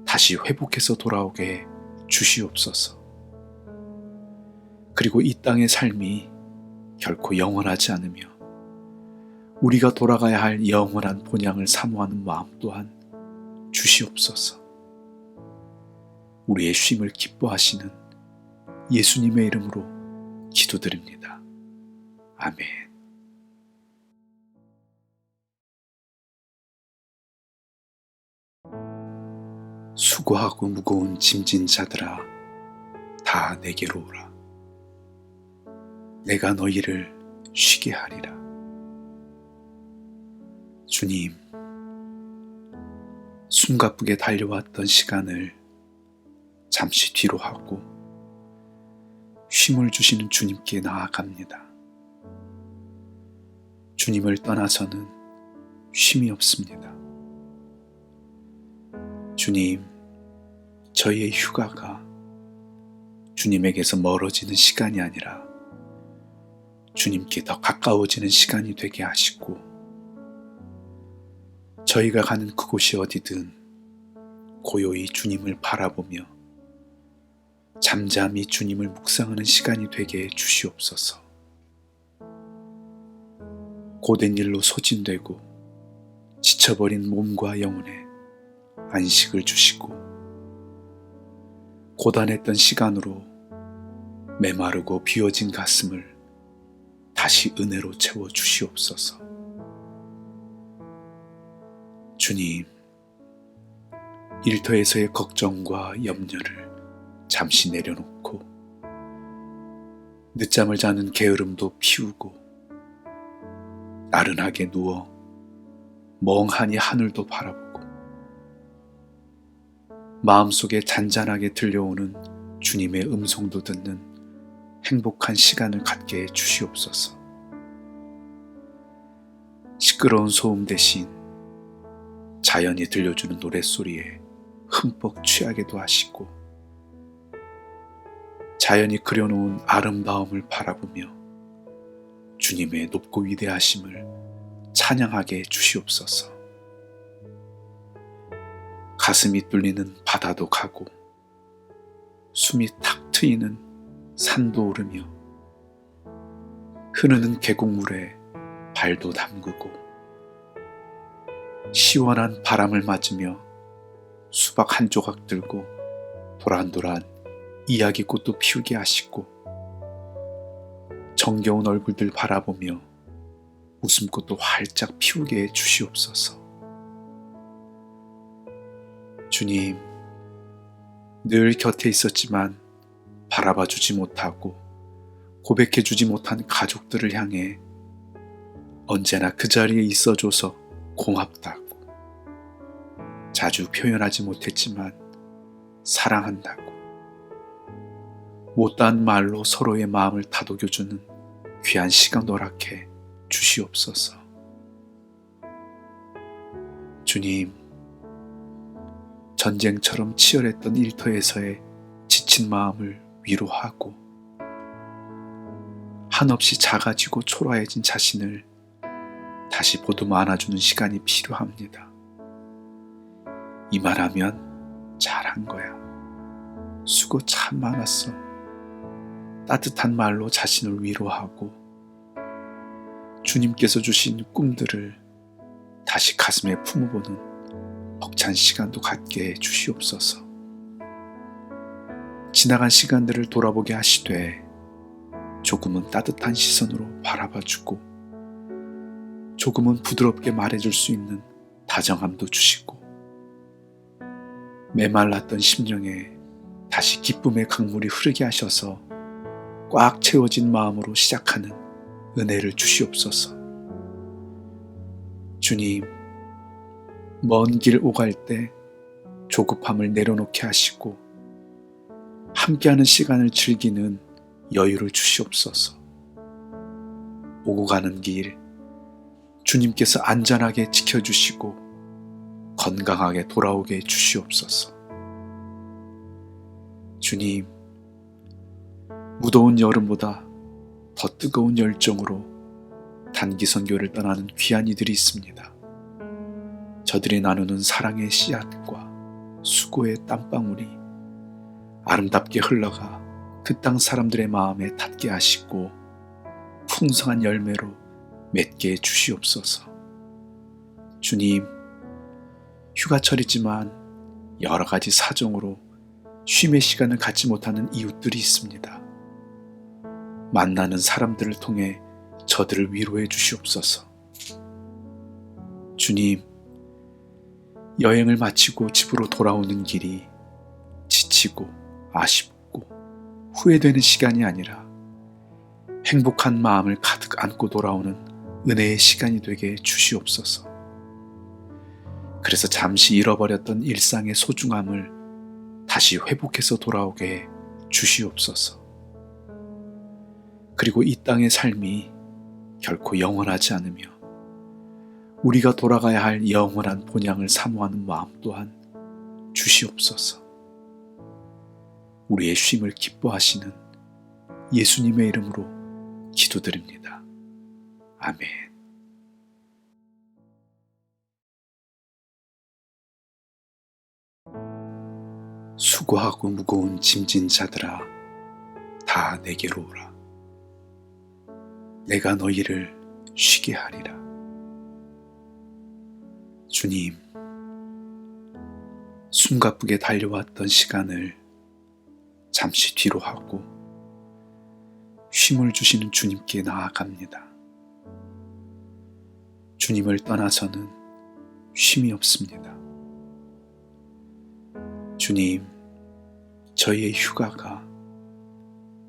다시 회복해서 돌아오게 해 주시옵소서. 그리고 이 땅의 삶이 결코 영원하지 않으며 우리가 돌아가야 할 영원한 본향을 사모하는 마음 또한 주시옵소서. 우리의 쉼을 기뻐하시는 예수님의 이름으로 기도드립니다. 아멘. 수고하고 무거운 짐진 자들아, 다 내게로 오라. 내가 너희를 쉬게 하리라. 주님, 숨가쁘게 달려왔던 시간을 잠시 뒤로 하고 쉼을 주시는 주님께 나아갑니다. 주님을 떠나서는 쉼이 없습니다. 주님, 저희의 휴가가 주님에게서 멀어지는 시간이 아니라 주님께 더 가까워지는 시간이 되게 하시고, 저희가 가는 그곳이 어디든 고요히 주님을 바라보며 잠잠히 주님을 묵상하는 시간이 되게 해 주시옵소서. 고된 일로 소진되고 지쳐버린 몸과 영혼에 안식을 주시고, 고단했던 시간으로 메마르고 비워진 가슴을 다시 은혜로 채워 주시옵소서. 주님, 일터에서의 걱정과 염려를 잠시 내려놓고 늦잠을 자는 게으름도 피우고 나른하게 누워 멍하니 하늘도 바라보고 마음속에 잔잔하게 들려오는 주님의 음성도 듣는 행복한 시간을 갖게 해 주시옵소서. 시끄러운 소음 대신 자연이 들려주는 노랫소리에 흠뻑 취하게도 하시고, 자연이 그려놓은 아름다움을 바라보며 주님의 높고 위대하심을 찬양하게 해 주시옵소서. 가슴이 뚫리는 바다도 가고 숨이 탁 트이는 산도 오르며 흐르는 계곡물에 발도 담그고 시원한 바람을 맞으며 수박 한 조각 들고 도란도란 이야기꽃도 피우게 하시고, 정겨운 얼굴들 바라보며 웃음꽃도 활짝 피우게 해 주시옵소서. 주님, 늘 곁에 있었지만 바라봐 주지 못하고 고백해 주지 못한 가족들을 향해 언제나 그 자리에 있어줘서 고맙다고, 자주 표현하지 못했지만 사랑한다고, 못다한 말로 서로의 마음을 다독여주는 귀한 시간 허락해 주시옵소서. 주님, 전쟁처럼 치열했던 일터에서의 지친 마음을 위로하고 한없이 작아지고 초라해진 자신을 다시 보듬어 안아주는 시간이 필요합니다. 이 말하면 잘한 거야, 수고 참 많았어, 따뜻한 말로 자신을 위로하고 주님께서 주신 꿈들을 다시 가슴에 품어보는 벅찬 시간도 갖게 해 주시옵소서. 지나간 시간들을 돌아보게 하시되 조금은 따뜻한 시선으로 바라봐주고 조금은 부드럽게 말해줄 수 있는 다정함도 주시고, 메말랐던 심령에 다시 기쁨의 강물이 흐르게 하셔서 꽉 채워진 마음으로 시작하는 은혜를 주시옵소서. 주님, 먼 길 오갈 때 조급함을 내려놓게 하시고 함께하는 시간을 즐기는 여유를 주시옵소서. 오고 가는 길 주님께서 안전하게 지켜주시고 건강하게 돌아오게 해 주시옵소서. 주님, 무더운 여름보다 더 뜨거운 열정으로 단기 선교를 떠나는 귀한 이들이 있습니다. 저들이 나누는 사랑의 씨앗과 수고의 땀방울이 아름답게 흘러가 그 땅 사람들의 마음에 닿게 하시고 풍성한 열매로 맺게 해 주시옵소서. 주님, 휴가철이지만 여러 가지 사정으로 쉼의 시간을 갖지 못하는 이웃들이 있습니다. 만나는 사람들을 통해 저들을 위로해 주시옵소서. 주님, 여행을 마치고 집으로 돌아오는 길이 지치고 아쉽고 후회되는 시간이 아니라 행복한 마음을 가득 안고 돌아오는 은혜의 시간이 되게 주시옵소서. 그래서 잠시 잃어버렸던 일상의 소중함을 다시 회복해서 돌아오게 해 주시옵소서. 그리고 이 땅의 삶이 결코 영원하지 않으며 우리가 돌아가야 할 영원한 본향을 사모하는 마음 또한 주시옵소서. 우리의 쉼을 기뻐하시는 예수님의 이름으로 기도드립니다. 아멘. 수고하고 무거운 짐진 자들아, 다 내게로 오라. 내가 너희를 쉬게 하리라. 주님, 숨가쁘게 달려왔던 시간을 잠시 뒤로 하고 쉼을 주시는 주님께 나아갑니다. 주님을 떠나서는 쉼이 없습니다. 주님, 저희의 휴가가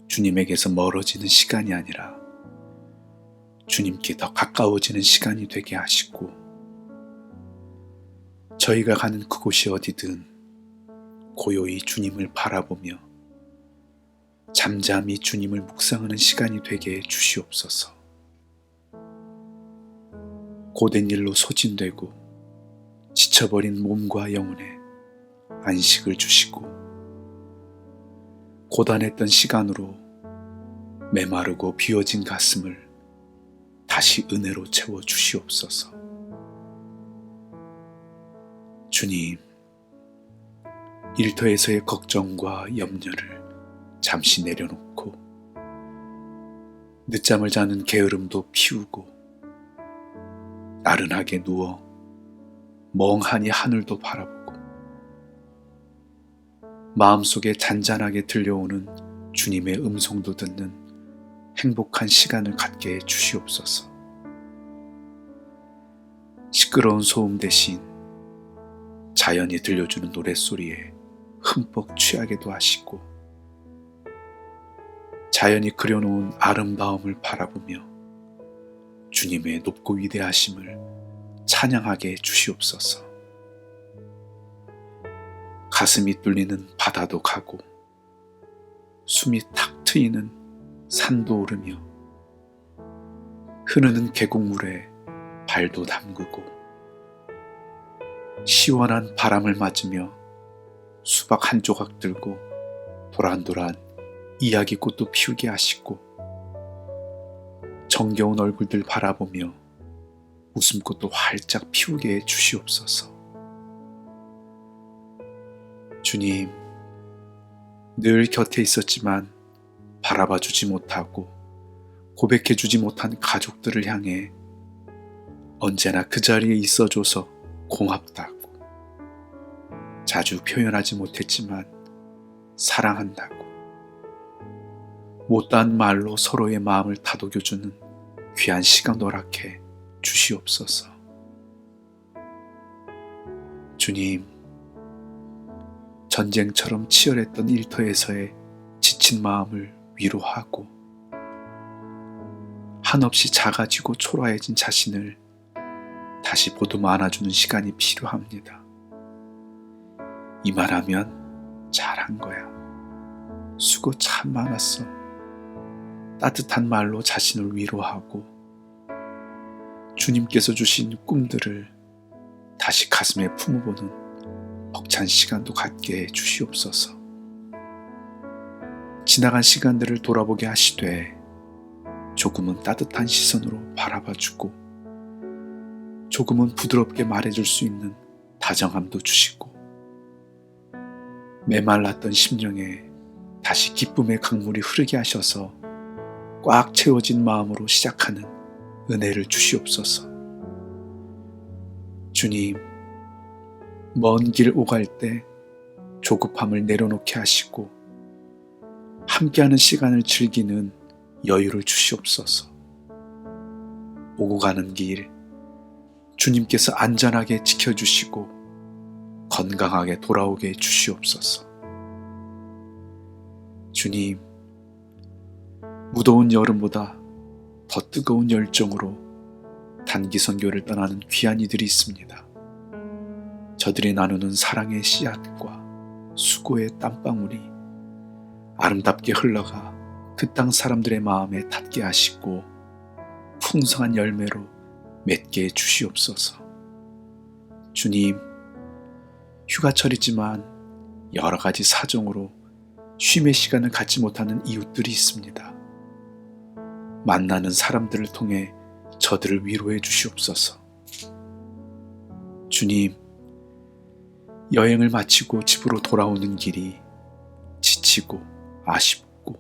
주님에게서 멀어지는 시간이 아니라 주님께 더 가까워지는 시간이 되게 하시고, 저희가 가는 그곳이 어디든 고요히 주님을 바라보며 잠잠히 주님을 묵상하는 시간이 되게 해 주시옵소서. 고된 일로 소진되고 지쳐버린 몸과 영혼에 안식을 주시고, 고단했던 시간으로 메마르고 비워진 가슴을 다시 은혜로 채워 주시옵소서. 주님, 일터에서의 걱정과 염려를 잠시 내려놓고 늦잠을 자는 게으름도 피우고 나른하게 누워 멍하니 하늘도 바라보고 마음속에 잔잔하게 들려오는 주님의 음성도 듣는 행복한 시간을 갖게 해 주시옵소서. 시끄러운 소음 대신 자연이 들려주는 노랫소리에 흠뻑 취하게도 하시고, 자연이 그려놓은 아름다움을 바라보며 주님의 높고 위대하심을 찬양하게 해 주시옵소서. 가슴이 뚫리는 바다도 가고 숨이 탁 트이는 산도 오르며 흐르는 계곡물에 발도 담그고 시원한 바람을 맞으며 수박 한 조각 들고 도란도란 이야기꽃도 피우게 하시고, 정겨운 얼굴들 바라보며 웃음꽃도 활짝 피우게 해 주시옵소서. 주님, 늘 곁에 있었지만 바라봐 주지 못하고 고백해 주지 못한 가족들을 향해 언제나 그 자리에 있어줘서 고맙다고, 자주 표현하지 못했지만 사랑한다고, 못다한 말로 서로의 마음을 다독여주는 귀한 시간 허락해 주시옵소서. 주님, 전쟁처럼 치열했던 일터에서의 지친 마음을 위로하고 한없이 작아지고 초라해진 자신을 다시 보듬어 안아주는 시간이 필요합니다. 이 말하면 잘한 거야. 수고 참 많았어. 따뜻한 말로 자신을 위로하고 주님께서 주신 꿈들을 다시 가슴에 품어보는 벅찬 시간도 갖게 해 주시옵소서. 지나간 시간들을 돌아보게 하시되 조금은 따뜻한 시선으로 바라봐주고 조금은 부드럽게 말해줄 수 있는 다정함도 주시고, 메말랐던 심령에 다시 기쁨의 강물이 흐르게 하셔서 꽉 채워진 마음으로 시작하는 은혜를 주시옵소서. 주님, 먼 길 오갈 때 조급함을 내려놓게 하시고 함께하는 시간을 즐기는 여유를 주시옵소서. 오고 가는 길 주님께서 안전하게 지켜주시고 건강하게 돌아오게 주시옵소서. 주님, 무더운 여름보다 더 뜨거운 열정으로 단기 선교를 떠나는 귀한 이들이 있습니다. 저들이 나누는 사랑의 씨앗과 수고의 땀방울이 아름답게 흘러가 그 땅 사람들의 마음에 닿게 하시고 풍성한 열매로 맺게 주시옵소서. 주님, 휴가철이지만 여러 가지 사정으로 쉼의 시간을 갖지 못하는 이웃들이 있습니다. 만나는 사람들을 통해 저들을 위로해 주시옵소서. 주님, 여행을 마치고 집으로 돌아오는 길이 지치고 아쉽고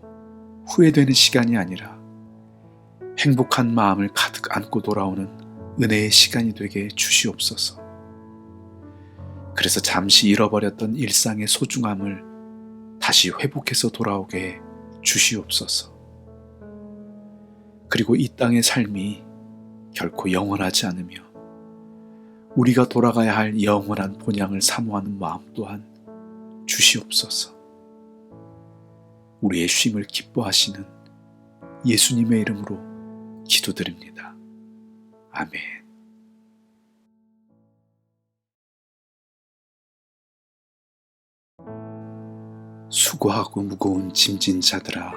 후회되는 시간이 아니라 행복한 마음을 가득 안고 돌아오는 은혜의 시간이 되게 주시옵소서. 그래서 잠시 잃어버렸던 일상의 소중함을 다시 회복해서 돌아오게 해 주시옵소서. 그리고 이 땅의 삶이 결코 영원하지 않으며 우리가 돌아가야 할 영원한 본향을 사모하는 마음 또한 주시옵소서. 우리의 쉼을 기뻐하시는 예수님의 이름으로 기도드립니다. 아멘. 수고하고 무거운 짐진 자들아,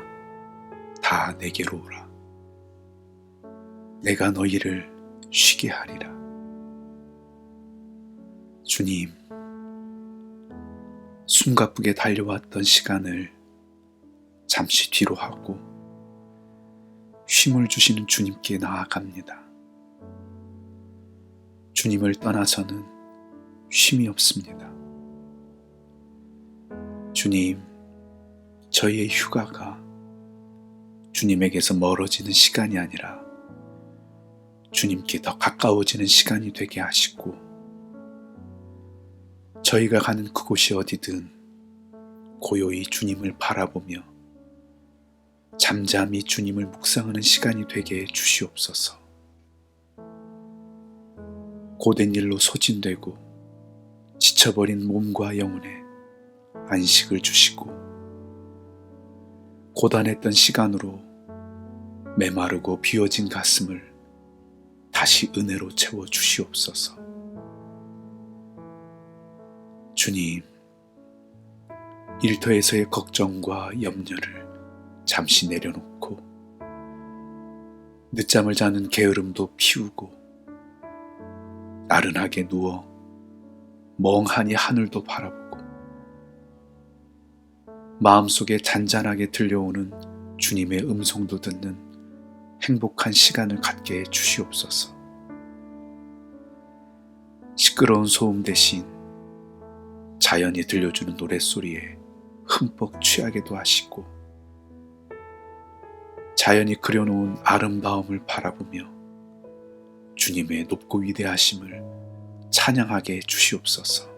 다 내게로 오라. 내가 너희를 쉬게 하리라. 주님, 숨가쁘게 달려왔던 시간을 잠시 뒤로 하고 쉼을 주시는 주님께 나아갑니다. 주님을 떠나서는 쉼이 없습니다. 주님, 저희의 휴가가 주님에게서 멀어지는 시간이 아니라 주님께 더 가까워지는 시간이 되게 하시고 저희가 가는 그곳이 어디든 고요히 주님을 바라보며 잠잠히 주님을 묵상하는 시간이 되게 해 주시옵소서. 고된 일로 소진되고 지쳐버린 몸과 영혼에 안식을 주시고 고단했던 시간으로 메마르고 비워진 가슴을 다시 은혜로 채워 주시옵소서. 주님, 일터에서의 걱정과 염려를 잠시 내려놓고 늦잠을 자는 게으름도 피우고 나른하게 누워 멍하니 하늘도 바라보고 마음속에 잔잔하게 들려오는 주님의 음성도 듣는 행복한 시간을 갖게 해 주시옵소서. 시끄러운 소음 대신 자연이 들려주는 노랫소리에 흠뻑 취하게도 하시고 자연이 그려놓은 아름다움을 바라보며 주님의 높고 위대하심을 찬양하게 해 주시옵소서.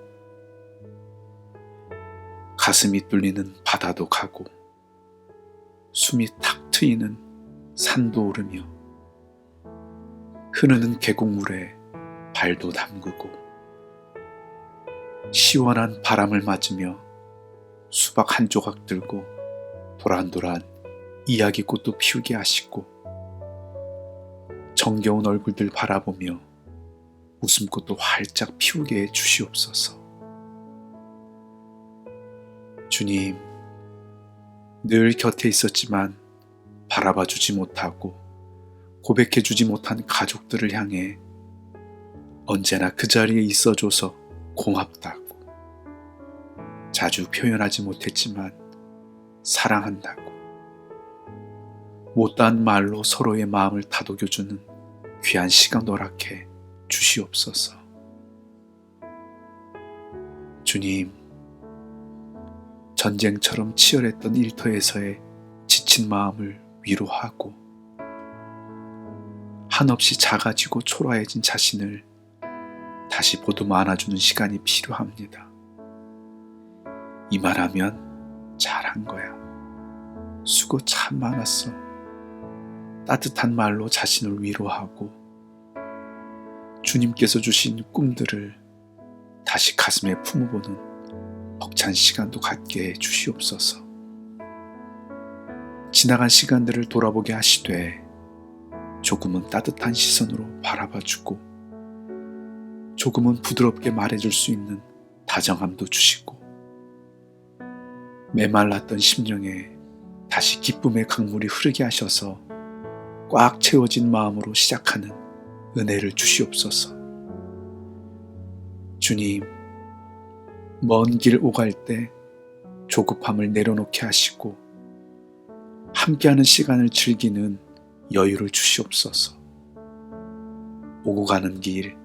가슴이 뚫리는 바다도 가고 숨이 탁 트이는 산도 오르며 흐르는 계곡물에 발도 담그고 시원한 바람을 맞으며 수박 한 조각 들고 도란도란 이야기꽃도 피우게 하시고 정겨운 얼굴들 바라보며 웃음꽃도 활짝 피우게 해 주시옵소서. 주님, 늘 곁에 있었지만 바라봐주지 못하고 고백해주지 못한 가족들을 향해 언제나 그 자리에 있어줘서 고맙다고, 자주 표현하지 못했지만 사랑한다고, 못다한 말로 서로의 마음을 다독여주는 귀한 시간 허락해 주시옵소서. 주님, 전쟁처럼 치열했던 일터에서의 지친 마음을 위로하고 한없이 작아지고 초라해진 자신을 다시 보듬어 안아주는 시간이 필요합니다. 이 말하면 잘한 거야. 수고 참 많았어. 따뜻한 말로 자신을 위로하고 주님께서 주신 꿈들을 다시 가슴에 품어보는 벅찬 시간도 갖게 해주시옵소서. 지나간 시간들을 돌아보게 하시되 조금은 따뜻한 시선으로 바라봐주고 조금은 부드럽게 말해줄 수 있는 다정함도 주시고 메말랐던 심령에 다시 기쁨의 강물이 흐르게 하셔서 꽉 채워진 마음으로 시작하는 은혜를 주시옵소서. 주님, 먼 길 오갈 때 조급함을 내려놓게 하시고 함께하는 시간을 즐기는 여유를 주시옵소서. 오고 가는 길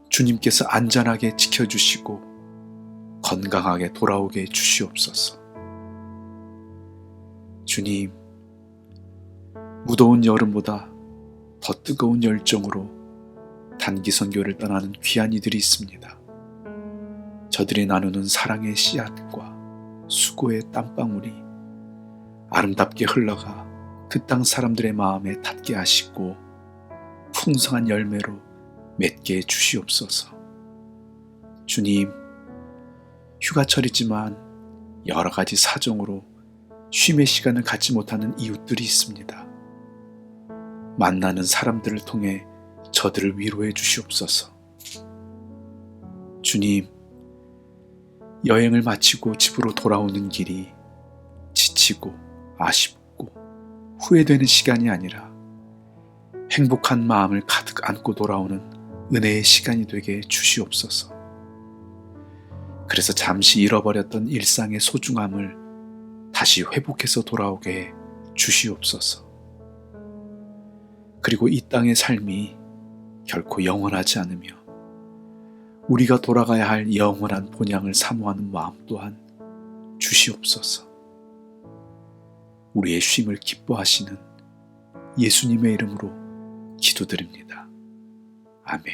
주님께서 안전하게 지켜주시고 건강하게 돌아오게 주시옵소서. 주님, 무더운 여름보다 더 뜨거운 열정으로 단기 선교를 떠나는 귀한 이들이 있습니다. 저들이 나누는 사랑의 씨앗과 수고의 땀방울이 아름답게 흘러가 그 땅 사람들의 마음에 닿게 하시고 풍성한 열매로 맺게 해 주시옵소서. 주님, 휴가철이지만 여러 가지 사정으로 쉼의 시간을 갖지 못하는 이웃들이 있습니다. 만나는 사람들을 통해 저들을 위로해 주시옵소서. 주님, 여행을 마치고 집으로 돌아오는 길이 지치고 아쉽고 후회되는 시간이 아니라 행복한 마음을 가득 안고 돌아오는 은혜의 시간이 되게 해 주시옵소서. 그래서 잠시 잃어버렸던 일상의 소중함을 다시 회복해서 돌아오게 해 주시옵소서. 그리고 이 땅의 삶이 결코 영원하지 않으며 우리가 돌아가야 할 영원한 본향을 사모하는 마음 또한 주시옵소서. 우리의 쉼을 기뻐하시는 예수님의 이름으로 기도드립니다. 아멘.